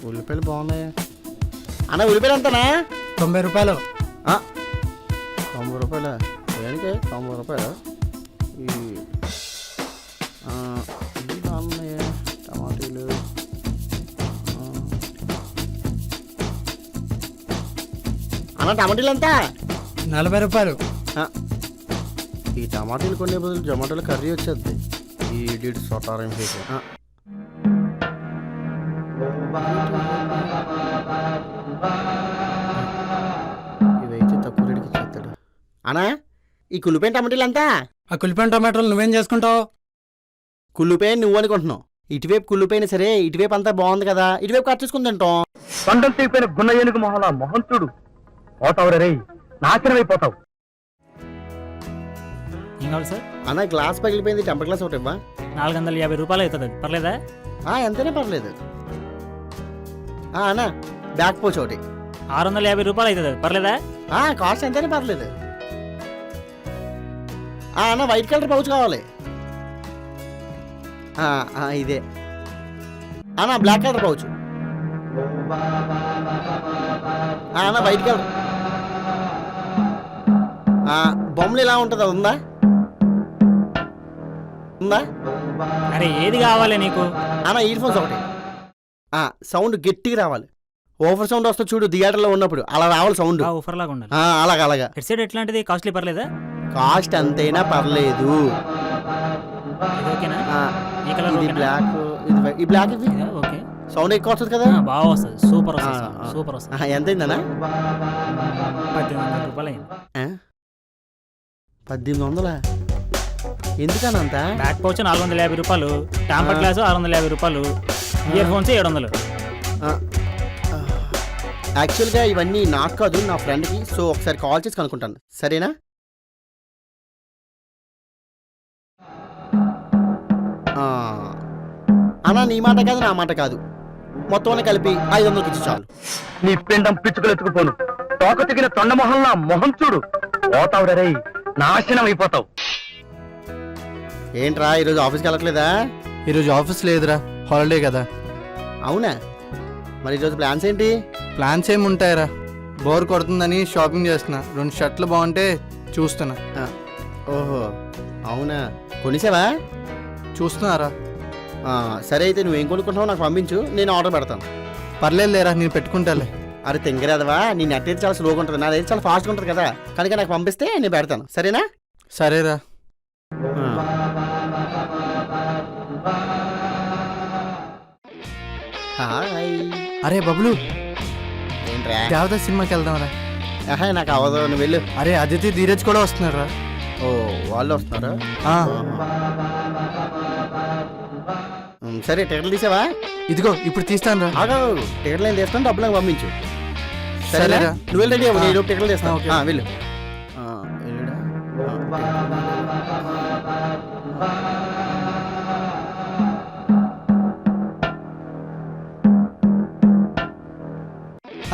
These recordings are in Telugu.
ఉల్లిపాయలు బాగున్నాయి అన్న. ఉల్లిపాయలు ఎంతనా? 90 రూపాయలు. 90 రూపాయలు దేనికి? 90 రూపాయలు. ఇవి బాగున్నాయి టమాటీలు. అన్న టమాటీలు ఎంత? 40 రూపాయలు. ఈ టమాటీలు కొనే బదులు జొమాటోలో కర్రీ వచ్చేది. ఈ ఇడియట్ సొటారం చేసి ఇవైతే తక్కువ రేటుకి ఇచ్చేస్తాడు. అన్నా ఈ కుళ్ళిపోయిన టమాటీలు ఎంత? ఆ కుళ్ళిపోయిన టమాటాలు నువ్వేం చేసుకుంటావు? కుళ్ళిపోయిన నువ్వు అనుకుంటున్నావు. ఇటువైపు కుళ్ళిపోయిన సరే, ఇటువైపు అంతా బాగుంది కదా, ఇటువైపు కట్ చేసుకుని తింటాం. కొండలు తీపిన గున్న ఏనుగు మొహలా మొహం చూడు. పోతావు రే, నాశనం అయిపోతావు. ఏం కావాలి సార్? అన్న గ్లాస్ పగిలిపోయింది, టెంపర్ గ్లాస్ ఒకటి ఇవ్వా. 450 రూపాయలు అవుతుంది, అది పర్లేదా? ఎంతనే పర్లేదు. అన్న బ్యాక్ పోచ్ ఒకటి 650 రూపాయలు అవుతుంది, అది పర్లేదా? కాస్ట్ ఎంతనే పర్లేదు. అన్న వైట్ కలర్ పౌచ్ కావాలి. ఇదే అన్న బ్లాక్ కలర్ పౌచ్. అన్న వైట్ కలర్ బొమ్మలు ఇలా ఉంటుంది, అది ఉందా? ఉందా? అరే ఏది కావాలి నీకు? అన్న ఇయర్ ఫోన్స్ ఒకటి. సౌండ్ గట్టిగా రావాలి. ఓవర్ సౌండ్ వస్తుంది చూడు థియేటర్లో ఉన్నప్పుడు, అలా రావాలి సౌండ్. ఆఫర్ లాగా ఉండాలి. అలాగా. హెడ్సెట్ ఎట్లాంటిది? కాస్ట్లీ పర్లేదా? కాస్ట్ ఎంతైనా పర్లేదు. ఓకేనా? ఈ కలర్ ఇది బ్లాక్, ఈ బ్లాక్ ఇది ఓకే. సౌండ్ ఎక్కువ వస్తుంది కదా? బాగా వస్తుంది, సూపర్ వస్తుంది, సూపర్ వస్తుంది. ఎంత అయిందన్నా? 1800 రూపాయలు అయింది. 1800? ఎందుకన్నా అంత? బ్యాక్ పౌచ్ 450 రూపాయలు, టెంపర్ గ్లాస్ 650 రూపాయలు, ఇయర్ ఫోన్స్ 700. యాక్చువల్గా ఇవన్నీ నాకు కాదు, నా ఫ్రెండ్కి. సో ఒకసారి కాల్ చేసి కనుక్కుంటాను, సరేనా? అన్నా నీ మాట కాదు, నా మాట కాదు, మొత్తం కలిపి 500కి ఇచ్చి చాలు. నీ పిండం పిచ్చుకలు ఎత్తుకుపోను. తోక తిగిన తొండ మొహంలా మొహం చూడు. పోతావు రే, నాశనం అయిపోతావు. ఏంట్రా ఈరోజు ఆఫీస్కి వెళ్ళట్లేదా? ఈరోజు ఆఫీస్ లేదురా, హాలిడే కదా. అవునా? మరి ఈరోజు ప్లాన్స్ ఏంటి? ప్లాన్స్ ఏమి ఉంటాయరా, బోర్ కొడుతుందని షాపింగ్ చేస్తున్నా. 2 షర్ట్లు బాగుంటే చూస్తున్నా. ఓహో అవునా, కొనిసావా? చూస్తున్నారా? సరే అయితే నువ్వేం కొనుక్కుంటున్నావు నాకు పంపించు, నేను ఆర్డర్ పెడతాను. పర్లేదు లేరా, నేను పెట్టుకుంటాలే. అరే తెంగరాదవా, నీ నెట్ అయితే చాలా స్లోగా ఉంటుంది, నాదైతే చాలా ఫాస్ట్గా ఉంటుంది కదా, కనుక నాకు పంపిస్తే నేను పెడతాను, సరేనా? సరేరా. హాయ్. అరే బబ్లు, ఏంట్రా? దేవత సినిమాకి వెళ్దాంరా. నాకు అవ్వదు, నువ్వు వెళ్ళు. అరే అదితి ధీరజ్ కూడా వస్తున్నారా? ఓ వాళ్ళు వస్తున్నారా? సరే టికెట్లు తీసావా? ఇదిగో ఇప్పుడు తీస్తాను రా. టికెట్లు ఏం తీస్తాను, డబ్బులు నాకు పంపించు, సరేనా? సరేరా. నువ్వు వెళ్ళండి, నేను టికెట్లు తీస్తాను. ఓకే. వెళ్ళు.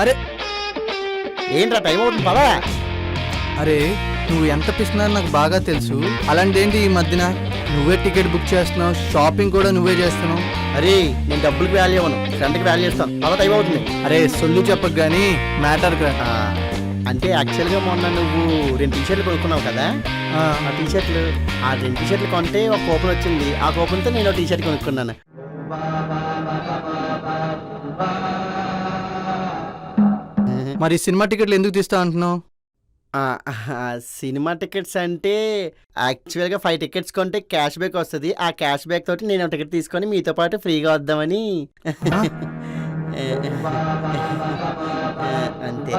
అరే ఏంట్రా టైం అవుతుంది, పదా. అరే నువ్వు ఎంత పిస్తున్నా నాకు బాగా తెలుసు. అలాంటి ఈ మధ్యన నువ్వే టికెట్ బుక్ చేస్తున్నావు, షాపింగ్ కూడా నువ్వే చేస్తున్నావు. అరే నేను డబ్బులకి వాల్యూ ఇవ్వను, ఫ్రెండ్కి వాల్యూ ఇస్తాను. పదా టైం అవుతుంది. అరే సొల్లు చెప్పకు కానీ మ్యాటర్ అంటే యాక్చువల్గా మొన్న నువ్వు 2 టీషర్ట్లు కొనుక్కున్నావు కదా, ఆ టీషర్ట్లు 2 టీషర్ట్లు కొంటే ఒక కూపన్ వచ్చింది, ఆ కూపన్తో నేను టీషర్ట్ కొనుక్కున్నాను. మరి సినిమా టికెట్లు ఎందుకు తీస్తా అంటున్నావు? సినిమా టికెట్స్ అంటే యాక్చువల్గా 5 టికెట్స్ కొంటే క్యాష్ బ్యాక్ వస్తుంది, ఆ క్యాష్ బ్యాక్ తోటి నేను టికెట్ తీసుకొని మీతో పాటు ఫ్రీగా వద్దామని. అంతే.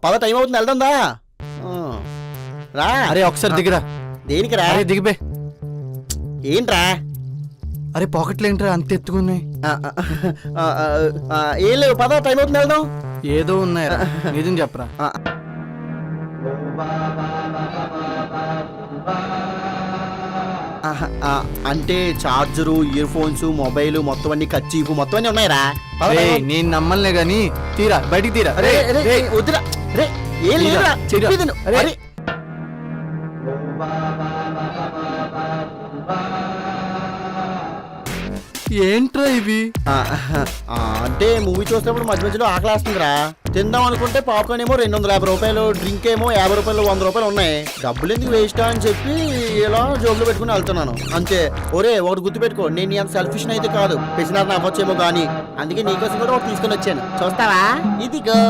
పద టైం అవుతుంది, వెళ్దాందా? రా. అరే ఒకసారి దిగిరా. దేనికి రా? అరే దిగిపే. ఏంట్రా? అరే పాకెట్లు ఏంట్రా అంత ఎత్తుకున్నాయి? ఏం లేవు, పద టైం అవుతుంది, వెళ్దాం. ఏదో ఉన్నాయరా, నిజం చెప్పరా. అంటే చార్జరు, ఇయర్ ఫోన్స్, మొబైల్ మొత్తం అన్ని, కర్చీఫ్ మొత్తం అన్ని ఉన్నాయరా. నేను నమ్మలే గాని తీరా, బయటికి తీరా. వద్దురా, ఏం లేదురా, చెప్పేది. అరే ఏంట్రా ఇవి? అంటే మూవీ చూసినప్పుడు మధ్య మధ్యలో ఆకలేస్తుందిరా. తిందాం అనుకుంటే పాప్కార్న్ ఏమో 250 రూపాయలు, డ్రింక్ ఏమో 50 రూపాయలు, 100 రూపాయలు ఉన్నాయి. డబ్బులు ఎందుకు వేస్ట్ అని చెప్పి ఇలా జోబులో పెట్టుకుని వెళ్తున్నాను అంతే. ఒరే ఒకటి గుర్తుపెట్టుకో, నేను ఎంత సెల్ఫిష్ అయితే కాదు, పిసినారు అవ్వచ్చేమో కానీ. అందుకే నీకోసం కూడా ఒకటి తీసుకొని వచ్చాను, చూస్తావా? ఇదిగో.